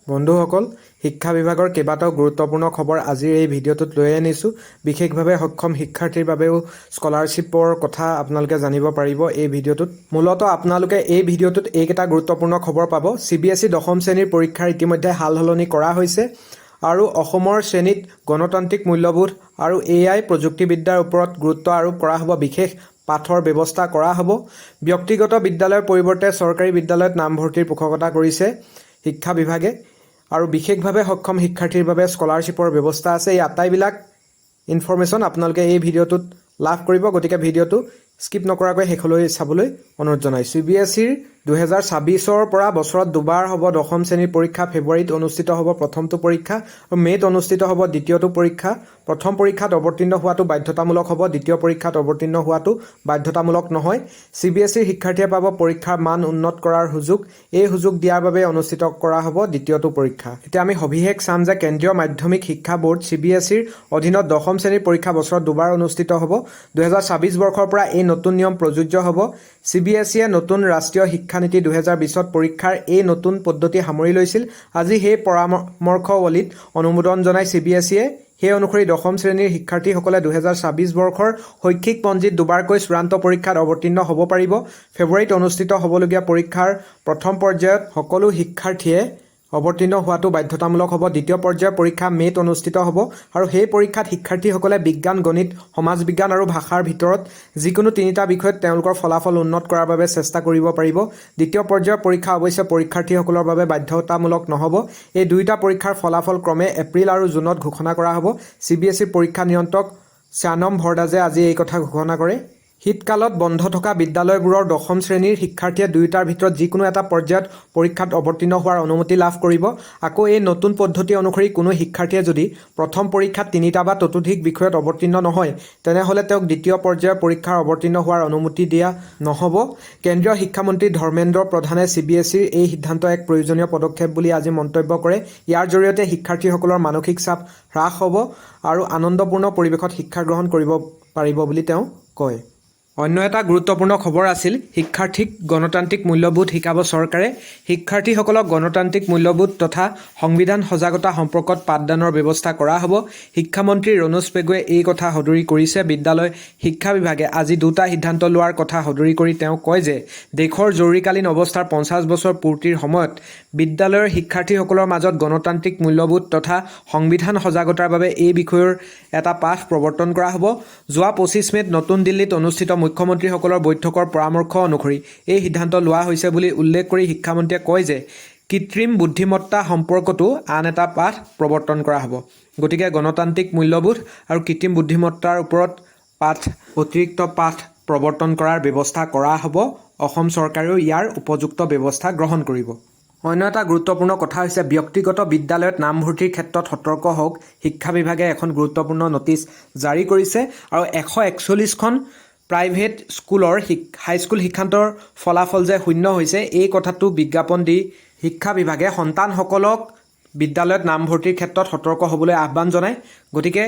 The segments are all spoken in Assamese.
বন্ধুসকল, শিক্ষা বিভাগৰ কেইবাটাও গুৰুত্বপূৰ্ণ খবৰ আজিৰ এই ভিডিঅ'টোত লৈ আনিছোঁ। বিশেষভাৱে সক্ষম শিক্ষাৰ্থীৰ বাবেও স্কলাৰশ্বিপৰ কথা আপোনালোকে জানিব পাৰিব এই ভিডিঅ'টোত। মূলতঃ আপোনালোকে এই ভিডিঅ'টোত এইকেইটা গুৰুত্বপূৰ্ণ খবৰ পাব। CBSE দশম শ্ৰেণীৰ পৰীক্ষাৰ ইতিমধ্যে সাল সলনি কৰা হৈছে আৰু অসমৰ শ্ৰেণীত গণতান্ত্ৰিক মূল্যবোধ আৰু AI প্ৰযুক্তিবিদ্যাৰ ওপৰত গুৰুত্ব আৰোপ কৰা হ'ব। বিশেষ পাঠৰ ব্যৱস্থা কৰা হ'ব। ব্যক্তিগত বিদ্যালয়ৰ পৰিৱৰ্তে চৰকাৰী বিদ্যালয়ত নামভৰ্তিৰ পোষকতা কৰিছে শিক্ষা বিভাগে আৰু বিশেষভাৱে সক্ষম শিক্ষাৰ্থীৰ বাবে স্কলাৰশ্বিপৰ ব্যৱস্থা আছে। এই আটাইবিলাক ইনফৰমেশ্যন আপোনালোকে এই ভিডিঅ'টোত লাভ কৰিব, গতিকে ভিডিঅ'টো স্কিপ নকৰাকৈ শেষলৈ চাবলৈ অনুৰোধ জনাইছোঁ। CBSEৰ 2026ৰ পৰা বছৰত দুবাৰ হ'ব দশম শ্ৰেণীৰ পৰীক্ষা। ফেব্ৰুৱাৰীত অনুষ্ঠিত হ'ব প্ৰথমটো পৰীক্ষা আৰু মে'ত অনুষ্ঠিত হ'ব দ্বিতীয়টো পৰীক্ষা। প্ৰথম পৰীক্ষাত অৱতীৰ্ণ হোৱাটো বাধ্যতামূলক হ'ব, দ্বিতীয় পৰীক্ষাত অৱতীৰ্ণ হোৱাটো বাধ্যতামূলক নহয়। CBSEৰ শিক্ষাৰ্থীয়ে পাব পৰীক্ষাৰ মান উন্নত কৰাৰ সুযোগ। এই সুযোগ দিয়াৰ বাবে অনুষ্ঠিত কৰা হ'ব দ্বিতীয়টো পৰীক্ষা। এতিয়া আমি সবিশেষ চাম যে কেন্দ্ৰীয় মাধ্যমিক শিক্ষা বোৰ্ড CBSEৰ অধীনত দশম শ্ৰেণীৰ পৰীক্ষা বছৰত দুবাৰ অনুষ্ঠিত হ'ব। 2026 বৰ্ষৰ পৰা এই নতুন নিয়ম প্ৰযোজ্য হ'ব। CBSEয়ে নতুন ৰাষ্ট্ৰীয় শিক্ষানীতি 2020ত পৰীক্ষাৰ এই নতুন পদ্ধতি সামৰি লৈছিল। আজি সেই পৰামৰ্শৱলীত অনুমোদন জনাই CBSEয়ে। সেই অনুসৰি দশম শ্ৰেণীৰ শিক্ষাৰ্থীসকলে 2026 বৰ্ষৰ শৈক্ষিক পঞ্জীত দুবাৰকৈ চূড়ান্ত পৰীক্ষাত অৱতীৰ্ণ হ'ব পাৰিব। ফেব্ৰুৱাৰীত অনুষ্ঠিত হ'বলগীয়া পৰীক্ষাৰ প্ৰথম পৰ্যায়ত সকলো শিক্ষাৰ্থীয়ে অৱতীৰ্ণ হোৱাটো বাধ্যতামূলক হ'ব। দ্বিতীয় পৰ্যায়ৰ পৰীক্ষা মে'ত অনুষ্ঠিত হ'ব আৰু সেই পৰীক্ষাত শিক্ষাৰ্থীসকলে বিজ্ঞান, গণিত, সমাজ বিজ্ঞান আৰু ভাষাৰ ভিতৰত যিকোনো তিনিটা বিষয়ত তেওঁলোকৰ ফলাফল উন্নত কৰাৰ বাবে চেষ্টা কৰিব পাৰিব। দ্বিতীয় পৰ্যায়ৰ পৰীক্ষা অৱশ্যে পৰীক্ষাৰ্থীসকলৰ বাবে বাধ্যতামূলক নহ'ব। এই দুয়োটা পৰীক্ষাৰ ফলাফল ক্ৰমে এপ্ৰিল আৰু জুনত ঘোষণা কৰা হ'ব। CBSEৰ পৰীক্ষা নিয়ন্ত্ৰক শ্যানম ভৰদ্বাজে আজি এই কথা ঘোষণা কৰে। শীতকালত বন্ধ থকা বিদ্যালয়বোৰৰ দশম শ্ৰেণীৰ শিক্ষাৰ্থীয়ে দুয়োটাৰ ভিতৰত যিকোনো এটা পৰ্যায়ত পৰীক্ষাত অৱতীৰ্ণ হোৱাৰ অনুমতি লাভ কৰিব। আকৌ এই নতুন পদ্ধতি অনুসৰি কোনো শিক্ষাৰ্থীয়ে যদি প্ৰথম পৰীক্ষাত তিনিটা বা ততোধিক বিষয়ত অৱতীৰ্ণ নহয়, তেনেহ'লে তেওঁক দ্বিতীয় পৰ্যায়ৰ পৰীক্ষাৰ অৱতীৰ্ণ হোৱাৰ অনুমতি দিয়া নহ'ব। কেন্দ্ৰীয় শিক্ষামন্ত্ৰী ধৰ্মেন্দ্ৰ প্ৰধানে CBSEৰ এই সিদ্ধান্ত এক প্ৰয়োজনীয় পদক্ষেপ বুলি আজি মন্তব্য কৰে। ইয়াৰ জৰিয়তে শিক্ষাৰ্থীসকলৰ মানসিক চাপ হ্ৰাস হ'ব আৰু আনন্দপূৰ্ণ পৰিৱেশত শিক্ষা গ্ৰহণ কৰিব পাৰিব বুলি তেওঁ কয়। অন্য এটা গুৰুত্বপূৰ্ণ খবৰ আছিল শিক্ষাৰ্থীক গণতান্ত্ৰিক মূল্যবোধ শিকাব চৰকাৰে। শিক্ষাৰ্থীসকলক গণতান্ত্ৰিক মূল্যবোধ তথা সংবিধান সজাগতা সম্পৰ্কত পাঠদানৰ ব্যৱস্থা কৰা হ'ব। শিক্ষামন্ত্ৰী ৰণোজ পেগুৱে এই কথা সদৰি কৰিছে। বিদ্যালয় শিক্ষা বিভাগে আজি দুটা সিদ্ধান্ত লোৱাৰ কথা সদৰি কৰি তেওঁ কয় যে দেশৰ জৰুৰীকালীন অৱস্থাৰ 50 বছৰ পূৰ্তিৰ সময়ত বিদ্যালয়ৰ শিক্ষাৰ্থীসকলৰ মাজত গণতান্ত্ৰিক মূল্যবোধ তথা সংবিধান সজাগতাৰ বাবে এই বিষয়ৰ এটা পাঠ প্ৰৱৰ্তন কৰা হ'ব। যোৱা 25 মে'ত নতুন দিল্লীত অনুষ্ঠিত মুখ্যমন্ত্ৰীসকলৰ বৈঠকৰ পৰামৰ্শ অনুসৰি এই সিদ্ধান্ত লোৱা হৈছে বুলি উল্লেখ কৰি শিক্ষামন্ত্ৰীয়ে কয় যে কৃত্ৰিম বুদ্ধিমত্তা সম্পৰ্কতো আন এটা পাঠ প্ৰৱৰ্তন কৰা হ'ব। গতিকে গণতান্ত্ৰিক মূল্যবোধ আৰু কৃত্ৰিম বুদ্ধিমত্তাৰ ওপৰত অতিৰিক্ত পাঠ প্ৰৱৰ্তন কৰাৰ ব্যৱস্থা কৰা হ'ব। অসম চৰকাৰেও ইয়াৰ উপযুক্ত ব্যৱস্থা গ্ৰহণ কৰিব। অন্য এটা গুৰুত্বপূৰ্ণ কথা হৈছে ব্যক্তিগত বিদ্যালয়ত নামভৰ্তিৰ ক্ষেত্ৰত সতৰ্ক হওক। শিক্ষা বিভাগে এখন গুৰুত্বপূৰ্ণ নটিচ জাৰি কৰিছে আৰু 141খন প্ৰাইভেট স্কুলৰ হাইস্কুল শিক্ষান্তৰ ফলাফল যে শূন্য হৈছে, এই কথাটো বিজ্ঞাপন দি শিক্ষা বিভাগে সন্তানসকলক বিদ্যালয়ত নামভৰ্তিৰ ক্ষেত্ৰত সতৰ্ক হ'বলৈ আহ্বান জনায়। গতিকে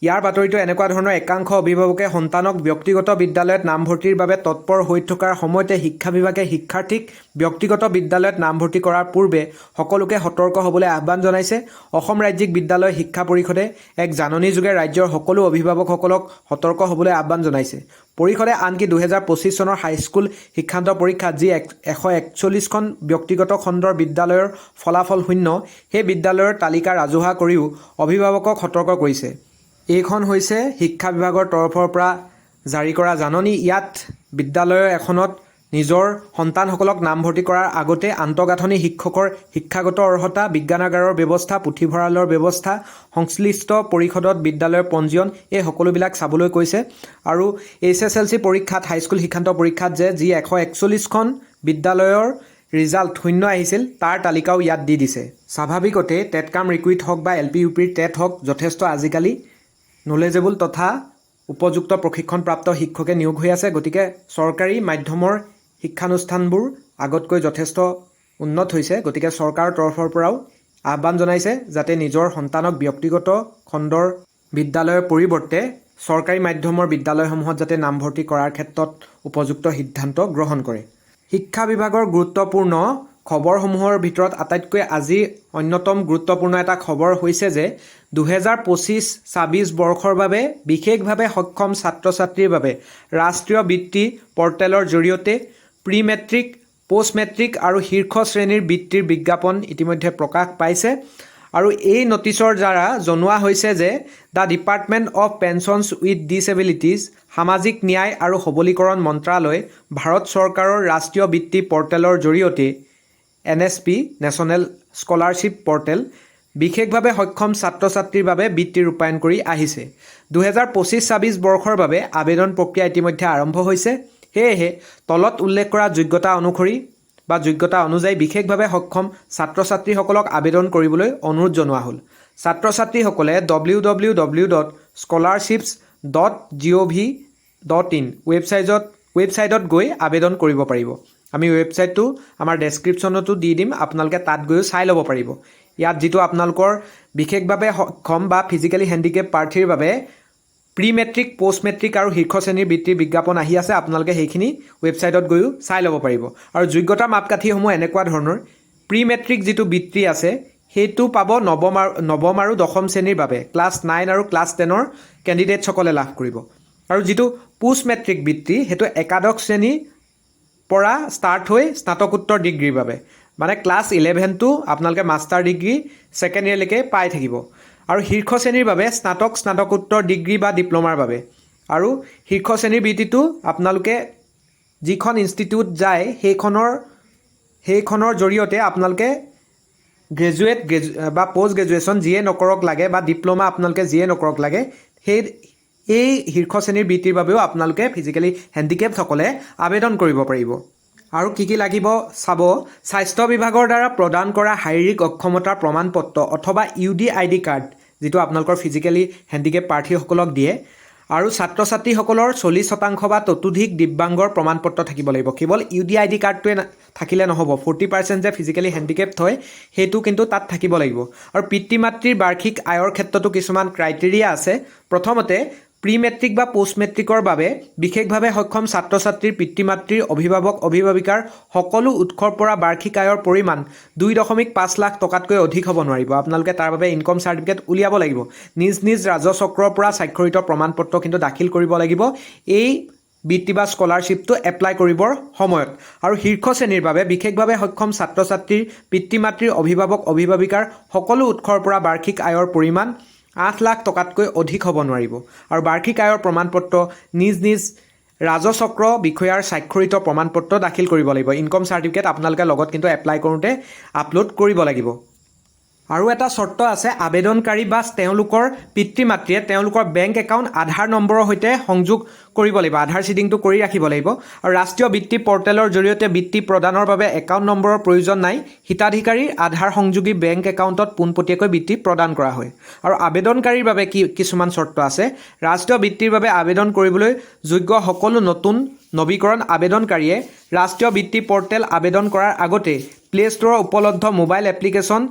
ইয়াৰ বাতৰিটো এনেকুৱা ধৰণৰ একাংশ অভিভাৱকে সন্তানক ব্যক্তিগত বিদ্যালয়ত নামভৰ্তিৰ বাবে তৎপৰ হৈ থকাৰ সময়তে শিক্ষা বিভাগে শিক্ষাৰ্থীক ব্যক্তিগত বিদ্যালয়ত নামভৰ্তি কৰাৰ পূৰ্বে সকলোকে সতৰ্ক হ'বলৈ আহ্বান জনাইছে। অসম ৰাজ্যিক বিদ্যালয় শিক্ষা পৰিষদে এক জাননীযোগে ৰাজ্যৰ সকলো অভিভাৱকসকলক সতৰ্ক হ'বলৈ আহ্বান জনাইছে। পৰিষদে আনকি 2025 চনৰ হাইস্কুল শিক্ষান্ত পৰীক্ষাত যি 141খন ব্যক্তিগত খণ্ডৰ বিদ্যালয়ৰ ফলাফল শূন্য, সেই বিদ্যালয়ৰ তালিকা ৰাজহুৱা কৰিও অভিভাৱকক সতৰ্ক কৰিছে। এইখন হৈছে শিক্ষা বিভাগৰ তৰফৰ পৰা জাৰি কৰা জাননী। ইয়াত বিদ্যালয় এখনত নিজৰ সন্তানসকলক নামভৰ্তি কৰাৰ আগতে আন্তঃগাঁথনি, শিক্ষকৰ শিক্ষাগত অৰ্হতা, বিজ্ঞানাগাৰৰ ব্যৱস্থা, পুথিভঁৰালৰ ব্যৱস্থা, সংশ্লিষ্ট পৰিষদত বিদ্যালয়ৰ পঞ্জীয়ন, এই সকলোবিলাক চাবলৈ কৈছে। আৰু HSLC পৰীক্ষাত, হাইস্কুল শিক্ষান্ত পৰীক্ষাত যি 141খন বিদ্যালয়ৰ ৰিজাল্ট শূন্য আহিছিল, তাৰ তালিকাও ইয়াত দি দিছে। স্বাভাৱিকতে টেট কাম ৰিকুইট হওক বা LP UPৰ টেট হওক, যথেষ্ট আজিকালি নলেজেবল তথা উপযুক্ত প্ৰশিক্ষণপ্ৰাপ্ত শিক্ষকে নিয়োগ হৈ আছে। গতিকে চৰকাৰী মাধ্যমৰ শিক্ষানুষ্ঠানবোৰ আগতকৈ যথেষ্ট উন্নত হৈছে। গতিকে চৰকাৰৰ তৰফৰ পৰাও আহ্বান জনাইছে যাতে নিজৰ সন্তানক ব্যক্তিগত খণ্ডৰ বিদ্যালয়ৰ পৰিৱৰ্তে চৰকাৰী মাধ্যমৰ বিদ্যালয়সমূহত যাতে নামভৰ্তি কৰাৰ ক্ষেত্ৰত উপযুক্ত সিদ্ধান্ত গ্ৰহণ কৰে। শিক্ষা বিভাগৰ গুৰুত্বপূৰ্ণ খবৰসমূহৰ ভিতৰত আটাইতকৈ আজি অন্যতম গুৰুত্বপূৰ্ণ এটা খবৰ হৈছে যে 2025-26 বৰ্ষৰ বাবে বিশেষভাৱে সক্ষম ছাত্ৰ ছাত্ৰীৰ বাবে ৰাষ্ট্ৰীয় বৃত্তি পৰ্টেলৰ জৰিয়তে প্ৰি মেট্ৰিক, পোষ্ট মেট্ৰিক আৰু শীৰ্ষ শ্ৰেণীৰ বৃত্তিৰ বিজ্ঞাপন ইতিমধ্যে প্ৰকাশ পাইছে আৰু এই নটিচৰ দ্বাৰা জনোৱা হৈছে যে দ্য ডিপাৰ্টমেণ্ট অফ পেনশ্যনছ উইথ ডিছেবিলিটিজ সামাজিক ন্যায় আৰু সবলীকৰণ মন্ত্ৰালয় ভাৰত চৰকাৰৰ ৰাষ্ট্ৰীয় বৃত্তি পৰ্টেলৰ জৰিয়তে NSP নেশ্যনেল স্কলাৰশ্বিপ পৰ্টেল বিশেষভাৱে সক্ষম ছাত্ৰ ছাত্ৰীৰ বাবে বৃত্তি ৰূপায়ণ কৰি আহিছে 2025-26 বৰ্ষৰ বাবে আবেদন প্ৰক্ৰিয়া ইতিমধ্যে আৰম্ভ হৈছে সেয়েহে তলত উল্লেখ কৰা যোগ্যতা অনুসৰি বা যোগ্যতা অনুযায়ী বিশেষভাৱে সক্ষম ছাত্ৰ ছাত্ৰীসকলক আবেদন কৰিবলৈ অনুৰোধ জনোৱা হ'ল ছাত্ৰ ছাত্ৰীসকলে www.scholarships.gov.in ৱেবছাইটত গৈ আবেদন কৰিব পাৰিব আমি ৱেবছাইটটো আমাৰ ডেছক্ৰিপশ্যনতো দি দিম আপোনালোকে তাত গৈ চাই ল'ব পাৰিব ইয়াত যিটো আপোনালোকৰ বিশেষভাৱে সক্ষম বা ফিজিকেলি হেণ্ডিকেপ প্ৰাৰ্থীৰ বাবে প্ৰি মেট্ৰিক, পোষ্ট মেট্ৰিক আৰু শীৰ্ষ শ্ৰেণীৰ বৃত্তিৰ বিজ্ঞাপন আহি আছে আপোনালোকে সেইখিনি ৱেবছাইটত গৈও চাই ল'ব পাৰিব আৰু যোগ্যতাৰ মাপকাঠিসমূহ এনেকুৱা ধৰণৰ প্ৰি মেট্ৰিক যিটো বৃত্তি আছে সেইটো পাব নৱম আৰু দশম শ্ৰেণীৰ বাবে ক্লাছ 9 আৰু ক্লাছ 10ৰ কেণ্ডিডেটসকলে লাভ কৰিব আৰু যিটো পোষ্ট মেট্ৰিক বৃত্তি সেইটো একাদশ শ্ৰেণীৰ পৰা ষ্টাৰ্ট হৈ স্নাতকোত্তৰ ডিগ্ৰীৰ বাবে মানে ক্লাছ 11টো আপোনালোকে মাষ্টাৰ ডিগ্ৰী ছেকেণ্ড ইয়েৰলৈকে পাই থাকিব আৰু শীৰ্ষ শ্ৰেণীৰ বাবে স্নাতকোত্তৰ ডিগ্ৰী বা ডিপ্ল'মাৰ বাবে আৰু শীৰ্ষ শ্ৰেণীৰ বৃত্তিটো আপোনালোকে যিখন ইনষ্টিটিউট যায় সেইখনৰ জৰিয়তে আপোনালোকে গ্ৰেজুৱেট বা পোষ্ট গ্ৰেজুৱেশ্যন যিয়ে নকৰক লাগে বা ডিপ্ল'মা আপোনালোকে যিয়ে নকৰক লাগে এই শীৰ্ষ শ্ৰেণীৰ বৃত্তিৰ বাবেও আপোনালোকে ফিজিকেলি হেণ্ডিকেপসকলে আবেদন কৰিব পাৰিব আৰু কি লাগিব চাব স্বাস্থ্য বিভাগৰ দ্বাৰা প্ৰদান কৰা শাৰীৰিক অক্ষমতাৰ প্ৰমাণপত্ৰ অথবা UDID কাৰ্ড যিটো আপোনালোকৰ ফিজিকেলি হেণ্ডিকেপ প্ৰাৰ্থীসকলক দিয়ে আৰু ছাত্ৰ ছাত্ৰীসকলৰ 40% বা ততোধিক দিব্যাংগৰ প্ৰমাণপত্ৰ থাকিব লাগিব কেৱল UDID কাৰ্ডটোৱে থাকিলে নহ'ব 40% যে ফিজিকেলি হেণ্ডিকেপড হয় সেইটো কিন্তু তাত থাকিব লাগিব আৰু পিতৃ মাতৃৰ বাৰ্ষিক আয়ৰ ক্ষেত্ৰতো কিছুমান ক্ৰাইটেৰিয়া আছে প্ৰথমতে প্ৰি মেট্ৰিক বা পোষ্ট মেট্ৰিকৰ বাবে বিশেষভাৱে সক্ষম ছাত্ৰ ছাত্ৰীৰ পিতৃ মাতৃৰ অভিভাৱক অভিভাৱিকাৰ সকলো উৎসৰ পৰা বাৰ্ষিক আয়ৰ পৰিমাণ 2.5 লাখ টকাতকৈ অধিক হ'ব নোৱাৰিব আপোনালোকে তাৰ বাবে ইনকম চাৰ্টিফিকেট উলিয়াব লাগিব নিজ ৰাজচক্ৰৰ পৰা স্বাক্ষৰিত প্ৰমাণপত্ৰ কিন্তু দাখিল কৰিব লাগিব এই বৃত্তি বা স্কলাৰশ্বিপটো এপ্লাই কৰিবৰ সময়ত আৰু শীৰ্ষ শ্ৰেণীৰ বাবে বিশেষভাৱে সক্ষম ছাত্ৰ ছাত্ৰীৰ পিতৃ মাতৃৰ অভিভাৱক অভিভাৱিকাৰ সকলো উৎসৰ পৰা বাৰ্ষিক আয়ৰ পৰিমাণ 8 লাখ টকাতকৈ অধিক হ'ব নোৱাৰিব আৰু বাৰ্ষিক আয়ৰ প্ৰমাণপত্ৰ নিজ ৰাজচক্ৰ বিষয়াৰ স্বাক্ষৰিত প্ৰমাণপত্ৰ দাখিল কৰিব লাগিব ইনকম চাৰ্টিফিকেট আপোনালোকে লগত কিন্তু এপ্লাই কৰোঁতে আপলোড কৰিব লাগিব আৰু এটা চৰ্ত আছে আবেদনকাৰী বা তেওঁলোকৰ পিতৃ মাতৃয়ে তেওঁলোকৰ বেংক একাউণ্ট আধাৰ নম্বৰৰ সৈতে সংযোগ কৰিব লাগিব আধাৰ চিডিংটো কৰি ৰাখিব লাগিব আৰু ৰাষ্ট্ৰীয় বৃত্তি পৰ্টেলৰ জৰিয়তে বৃত্তি প্ৰদানৰ বাবে একাউণ্ট নম্বৰৰ প্ৰয়োজন নাই হিতাধিকাৰীৰ আধাৰ সংযোগী বেংক একাউণ্টত পোনপটীয়াকৈ বৃত্তি প্ৰদান কৰা হয় আৰু আবেদনকাৰীৰ বাবে কিছুমান চৰ্ত আছে ৰাষ্ট্ৰীয় বৃত্তিৰ বাবে আবেদন কৰিবলৈ যোগ্য সকলো নতুন নৱীকৰণ আবেদনকাৰীয়ে ৰাষ্ট্ৰীয় বৃত্তি পৰ্টেল আবেদন কৰাৰ আগতে প্লে ষ্ট'ৰৰ উপলব্ধ মোবাইল এপ্লিকেশ্যন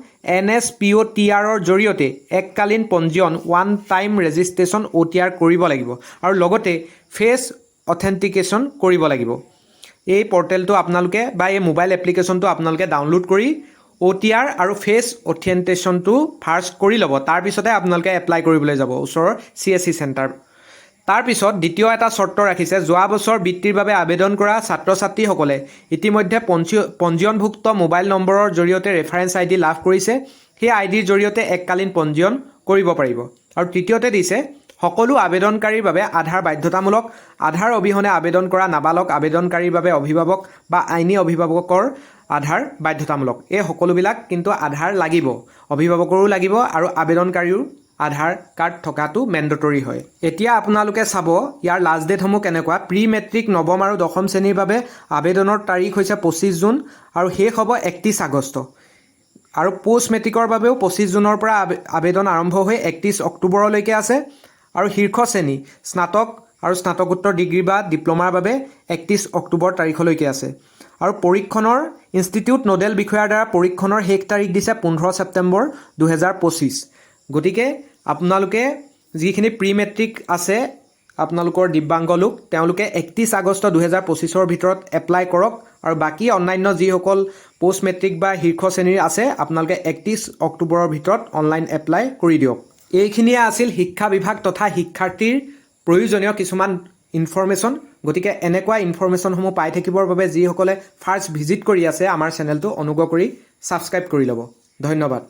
NSPOTR জৰিয়তে এককালীন পঞ্জীয়ন ওৱান টাইম ৰেজিষ্ট্ৰেশ্যন OTR কৰিব লাগিব আৰু লগতে ফেচ অথেণ্টিকেশ্যন কৰিব লাগিব এই পৰ্টেলটো আপোনালোকে বা এই মোবাইল এপ্লিকেশ্যনটো আপোনালোকে ডাউনলোড কৰি OTR আৰু ফেচ অথেণ্টিকেশ্যনটো ফাৰ্ষ্ট কৰি ল'ব তাৰপিছতে আপোনালোকে এপ্লাই কৰিবলৈ যাব ওচৰৰ CSC চেণ্টাৰ তাৰপিছত দ্বিতীয় এটা চৰ্ত ৰাখিছে যোৱা বছৰ বৃত্তিৰ বাবে আবেদন কৰা ছাত্ৰ ছাত্ৰীসকলে ইতিমধ্যে পঞ্জীয়নভুক্ত মোবাইল নম্বৰৰ জৰিয়তে ৰেফাৰেন্স ID লাভ কৰিছে সেই IDৰ জৰিয়তে এককালীন পঞ্জীয়ন কৰিব পাৰিব আৰু তৃতীয়তে দিছে সকলো আবেদনকাৰীৰ বাবে আধাৰ বাধ্যতামূলক আধাৰ অবিহনে আবেদন কৰা নাবালক আবেদনকাৰীৰ বাবে অভিভাৱক বা আইনী অভিভাৱকৰ আধাৰ বাধ্যতামূলক এই সকলোবিলাক কিন্তু আধাৰ লাগিব অভিভাৱকৰো লাগিব আৰু আবেদনকাৰীও আধাৰ কাৰ্ড থকাটো মেণ্ডেটৰী হয় এতিয়া আপোনালোকে চাব ইয়াৰ লাষ্ট ডেটসমূহ কেনেকুৱা প্ৰি মেট্ৰিক নৱম আৰু দশম শ্ৰেণীৰ বাবে আবেদনৰ তাৰিখ হৈছে 25 জুন আৰু শেষ হ'ব 31 আগষ্ট আৰু পোষ্ট মেট্ৰিকৰ বাবেও 25 জুনৰ পৰা আবেদন আৰম্ভ হৈ 31 অক্টোবৰলৈকে আছে আৰু শীৰ্ষ শ্ৰেণী স্নাতক আৰু স্নাতকোত্তৰ ডিগ্ৰী বা ডিপ্ল'মাৰ বাবে 31 অক্টোবৰ তাৰিখলৈকে আছে আৰু পৰীক্ষণৰ ইনষ্টিটিউট নোডেল বিষয়াৰ দ্বাৰা পৰীক্ষণৰ শেষ তাৰিখ দিছে 15 ছেপ্টেম্বৰ 2025 গতিকে আপোনালোকে যিখিনি প্ৰি মেট্ৰিক আছে আপোনালোকৰ দিব্যাংগ লোক তেওঁলোকে 31 আগষ্ট 2025ৰ ভিতৰত এপ্লাই কৰক আৰু বাকী অন্যান্য যিসকল পোষ্ট মেট্ৰিক বা শীৰ্ষ শ্ৰেণীৰ আছে আপোনালোকে 31 অক্টোবৰৰ ভিতৰত অনলাইন এপ্লাই কৰি দিয়ক। এইখিনিয়ে আছিল শিক্ষা বিভাগ তথা শিক্ষাৰ্থীৰ প্ৰয়োজনীয় কিছুমান ইনফৰমেশ্যন। গতিকে এনেকুৱা ইনফৰমেশ্যনসমূহ পাই থাকিবৰ বাবে যিসকলে ফাৰ্ষ্ট ভিজিট কৰি আছে আমাৰ চেনেলটো অনুগ্ৰহ কৰি ছাবস্ক্ৰাইব কৰি ল'ব। ধন্যবাদ।